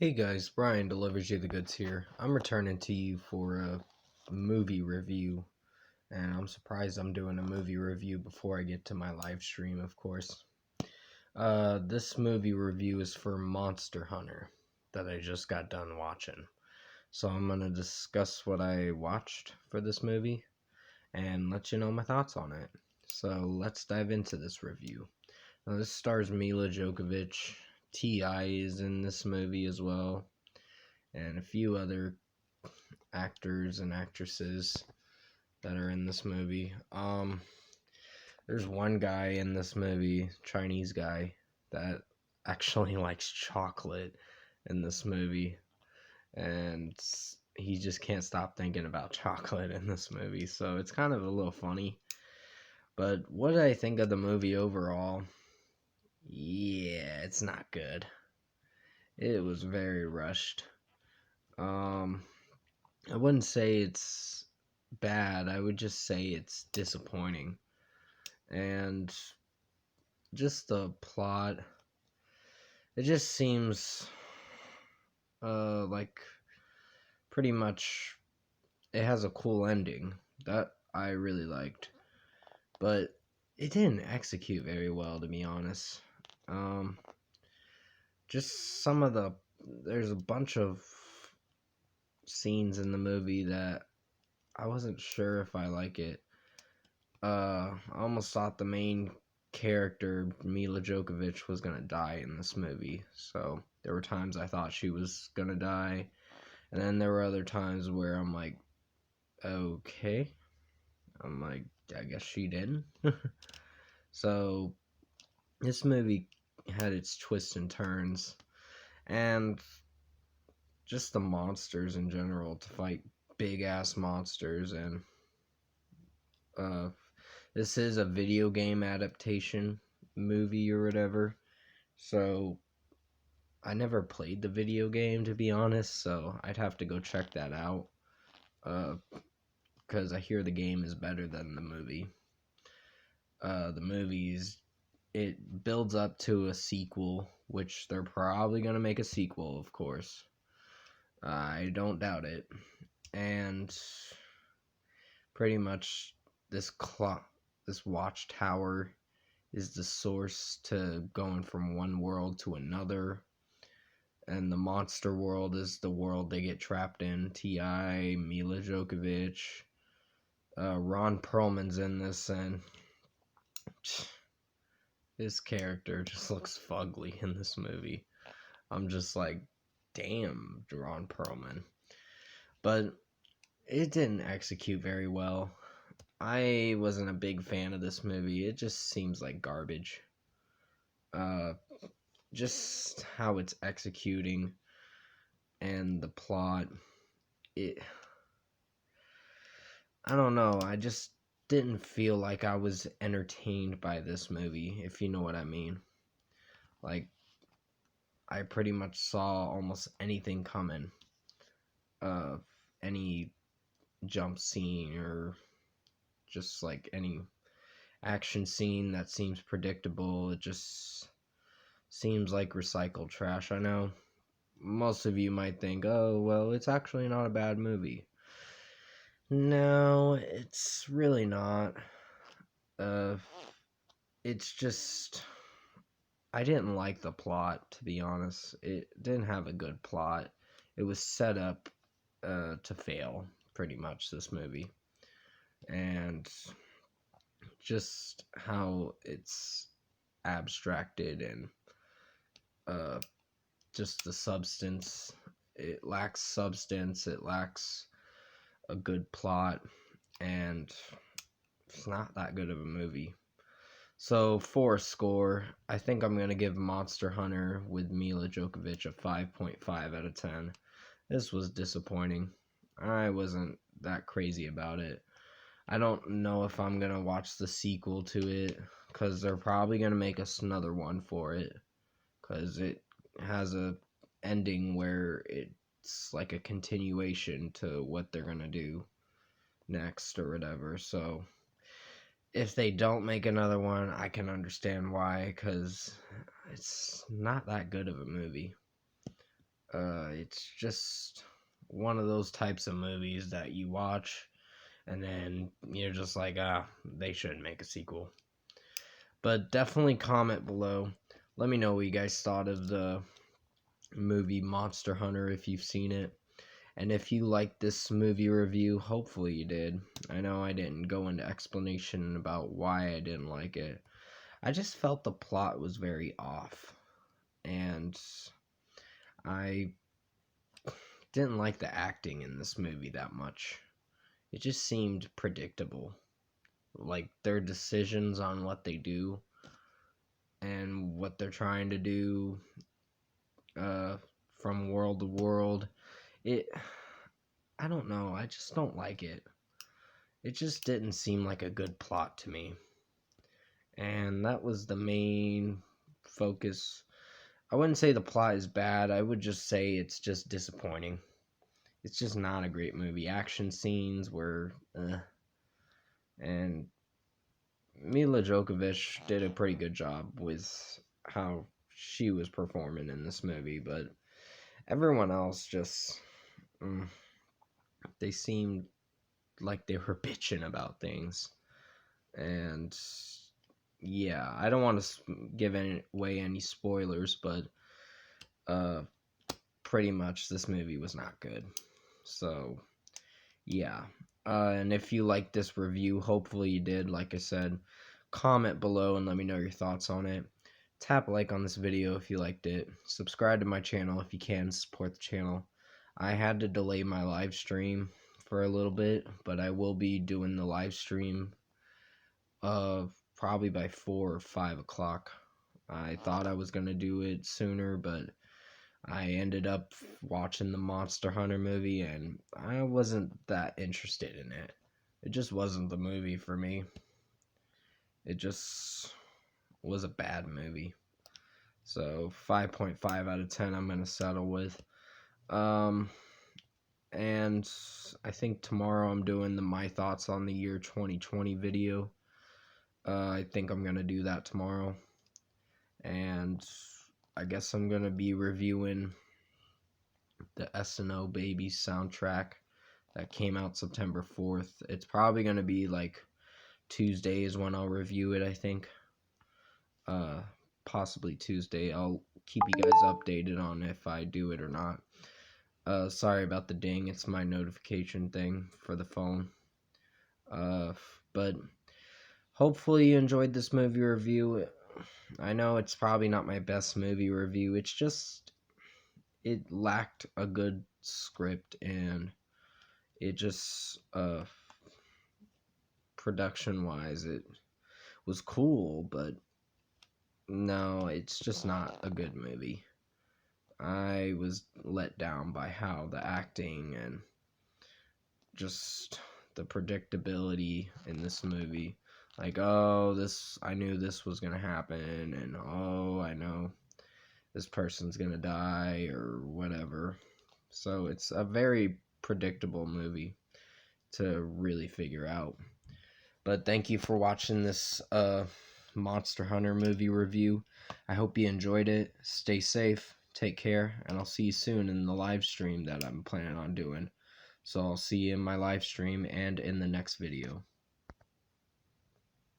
Hey guys, Brian delivers you the goods here. I'm returning to you for a movie review, and I'm surprised I'm doing a movie review before I get to my live stream, of course. This movie review is for Monster Hunter that I just got done watching. So I'm gonna discuss what I watched for this movie and let you know my thoughts on it. So let's dive into this review. Now, this stars Mila Djokovic. T.I. is in this movie as well, and a few other actors and actresses that are in this movie. There's one guy in this movie, Chinese guy, that actually likes chocolate in this movie, and he just can't stop thinking about chocolate in this movie. So it's kind of a little funny. But what did I think of the movie overall? Yeah, it's not good. It was very rushed. Um, I wouldn't say it's bad. I would just say it's disappointing. And just the plot, it just seems like pretty much it has a cool ending that I really liked, but it didn't execute very well, to be honest. Um, just some of there's a bunch of scenes in the movie that I wasn't sure if I like it. I almost thought the main character, Mila Djokovic, was gonna die in this movie. So there were times I thought she was gonna die, and then there were other times where I'm like, okay. I'm like, I guess she didn't. So this movie had its twists and turns, and just the monsters in general to fight big ass monsters. And uh, this is a video game adaptation movie or whatever. So I never played the video game, to be honest, so I'd have to go check that out. Because I hear the game is better than the movie. The movies, it builds up to a sequel, which they're probably going to make a sequel, of course. I don't doubt it. And pretty much this clock, this watchtower is the source to going from one world to another, and the monster world is the world they get trapped in. T.I., Mila Djokovic, Ron Perlman's in this, and his character just looks fugly in this movie. I'm just like, damn, Ron Perlman. But it didn't execute very well. I wasn't a big fan of this movie. It just seems like garbage. Uh, just how it's executing and the plot. It I don't know. I just didn't feel like I was entertained by this movie, if you know what I mean. Like, I pretty much saw almost anything coming. Uh, any jump scene or just like any action scene that seems predictable. It just seems like recycled trash. I know most of you might think, oh, well, it's actually not a bad movie. No, it's really not. Uh, it's just I didn't like the plot, to be honest. It didn't have a good plot. It was set up to fail, pretty much, this movie. And just how it's abstracted and uh, just the substance. It lacks substance, it lacks a good plot, and it's not that good of a movie. So for a score, I think I'm going to give Monster Hunter with Mila Djokovic a 5.5 out of 10. This was disappointing. I wasn't that crazy about it. I don't know if I'm going to watch the sequel to it, because they're probably going to make us another one for it, because it has a ending where it's like a continuation to what they're going to do next or whatever. So if they don't make another one, I can understand why, because it's not that good of a movie. It's just one of those types of movies that you watch and then you're just like, they shouldn't make a sequel. But definitely comment below. Let me know what you guys thought of the movie Monster Hunter if you've seen it. And if you liked this movie review, hopefully you did. I know I didn't go into explanation about why I didn't like it. I just felt the plot was very off. And I didn't like the acting in this movie that much. It just seemed predictable. Like their decisions on what they do and what they're trying to do from world to world. I don't know. I just don't like it. It just didn't seem like a good plot to me. And that was the main focus. I wouldn't say the plot is bad. I would just say it's just disappointing. It's just not a great movie. Action scenes were, and Mila Djokovic did a pretty good job with how she was performing in this movie, but everyone else just, they seemed like they were bitching about things. And yeah, I don't want to give away any spoilers, but pretty much this movie was not good. So yeah, and if you like this review, hopefully you did, like I said, comment below and let me know your thoughts on it. Tap like on this video if you liked it. Subscribe to my channel if you can, support the channel. I had to delay my live stream for a little bit, but I will be doing the live stream probably by 4 or 5 o'clock. I thought I was going to do it sooner, but I ended up watching the Monster Hunter movie, and I wasn't that interested in it. It just wasn't the movie for me. It just was a bad movie. So 5.5 out of 10 I'm going to settle with. And I think tomorrow I'm doing my thoughts on the year 2020 video. I think I'm going to do that tomorrow. And I guess I'm going to be reviewing the SNL Baby soundtrack that came out September 4th. It's probably going to be like Tuesday is when I'll review it, I think. Possibly Tuesday. I'll keep you guys updated on if I do it or not. Sorry about the ding. It's my notification thing for the phone. But hopefully you enjoyed this movie review. I know it's probably not my best movie review. It's just, it lacked a good script, and it just, production-wise, it was cool, but no, it's just not a good movie. I was let down by how the acting and just the predictability in this movie. Like, oh, I knew this was gonna happen, and oh, I know this person's gonna die, or whatever. So it's a very predictable movie to really figure out. But thank you for watching this Monster Hunter movie review. I hope you enjoyed it. Stay safe, take care, and I'll see you soon in the live stream that I'm planning on doing. So I'll see you in my live stream and in the next video.